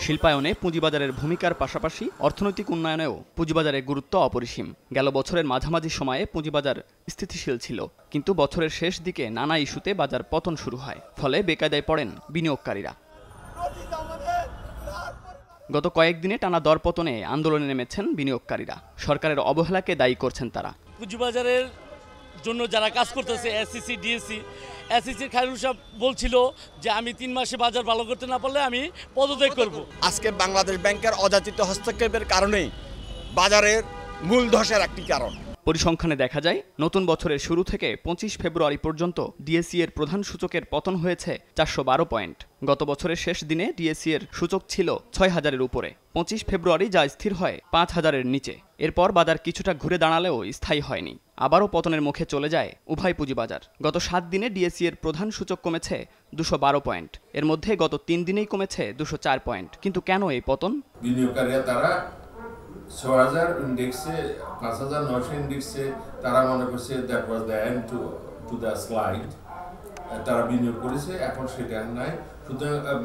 শিল্পায়নে পুঁজিবাজারের ভূমিকার পাশাপাশি অর্থনৈতিক উন্নয়নেও পুঁজিবাজারের গুরুত্ব অপরিসীম। গেল বছরের মাঝামাঝি সময়ে পুঁজিবাজার স্থিতিশীল ছিল, কিন্তু বছরের শেষ দিকে নানা ইস্যুতে বাজার পতন শুরু হয়, ফলে বেকায়দায় পড়েন বিনিয়োগকারীরা। গত কয়েকদিনে টানা দরপতনে আন্দোলনে নেমেছেন বিনিয়োগকারীরা। সরকারের অবহেলাকে দায়ী করছেন তারা। পুঁজিবাজারের জন্য যারা কাজ করতেছে এসিসি ডিএসসি, এসিসির খায়রুল সাহেব বলছিল যে আমি 3 মাসে বাজার ভালো করতে না পারলে আমি পদত্যাগ করব। আজকে বাংলাদেশ ব্যাংকের অযাচিত হস্তক্ষেপের কারণেই বাজারের মূল ধসের একটি কারণ। পরিসংখ্যানে দেখা যায়, নতুন বছরের শুরু থেকে 25 ফেব্রুয়ারি পর্যন্ত ডিএসই এর প্রধান সূচকের পতন হয়েছে 412 পয়েন্ট। গত বছরের শেষ দিনে ডিএসই এর সূচক ছিল 6000-এর উপরে। 25 ফেব্রুয়ারি যা স্থির হয় 5000-এর নিচে। এরপর বাজার কিছুটা ঘুরে দাঁড়ালেও স্থায়ী হয়নি, আবারও পতনের মুখে চলে যায় উভয় পুঁজিবাজার। গত 7 দিনে ডিএসই এর প্রধান সূচক কমেছে 212 পয়েন্ট। এর মধ্যে গত 3 দিনেই কমেছে 204 পয়েন্ট। কিন্তু কেন এই পতন? বিনিয়োগকারীরা তারা 6000 ইন্ডেক্সে 5900 ইন্ডেক্সে তারা মনে করছে that was the end to the slide. তারা বিনিয়োগ করেছে, এখন সেটা নাই। সুতরাং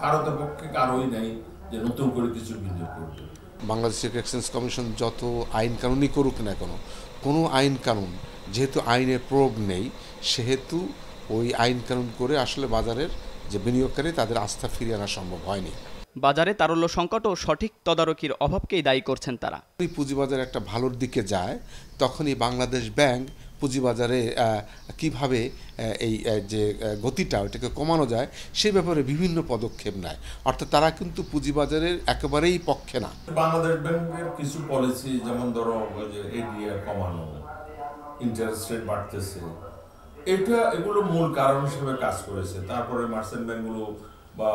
ভারতের পক্ষে কারোই নাই যে নতুন করে কিছু বিনিয়োগ করবে। বাংলাদেশ এক্সচেঞ্জ কমিশন যত আইন কানুনই করুক না কেন, কোনো আইন কানুন যেহেতু আইনের প্রয়োগ নেই, সেহেতু ওই আইন কানুন করে আসলে বাজারের যে বিনিয়োগকারী তাদের আস্থা ফিরিয়ে আনা সম্ভব হয়নি। বাজারে তারল্য সংকট ও সঠিক তদারকির অভাবকেই দায়ী করছেন তারা। পুঁজিবাজার একটা ভালোর দিকে যায়, তখনই বাংলাদেশ ব্যাংক পুঁজিবাজারে কিভাবে এই যে গতিটা ওইটাকে কমানো যায় সেই ব্যাপারে বিভিন্ন পদক্ষেপ নেয়। অর্থাৎ তারা কিন্তু পুঁজিবাজারের একেবারেই পক্ষে না। বাংলাদেশ ব্যাংকের কিছু পলিসি, যেমন ধরো এডিআর কমানো, ইন্টারেস্ট রেট বাড়তেছে, এগুলো মূল কারণ হিসেবে কাজ করেছে। তারপরে মার্চেন্ট ব্যাংকগুলো বা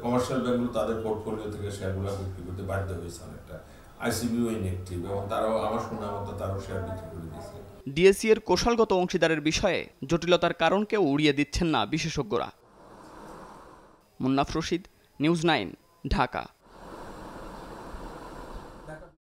কমার্শিয়াল ব্যাংকগুলো তাদের পোর্টফোলিও থেকে শেয়ারগুলো বিক্রি করতে বাধ্য হয়েছে অনেকটা। আইসিবিও ইনঅ্যাক্টিভ, এবং তারাও আমার শোনা মতো তারাও শেয়ার বিক্রি করে দিয়েছে। ডিএসই এর কৌশলগত অংশীদারের বিষয়ে জটিলতার কারণকেও উড়িয়ে দিচ্ছেন না বিশেষজ্ঞরা। মুন্নাফ রশিদ, নিউজ 9, ঢাকা।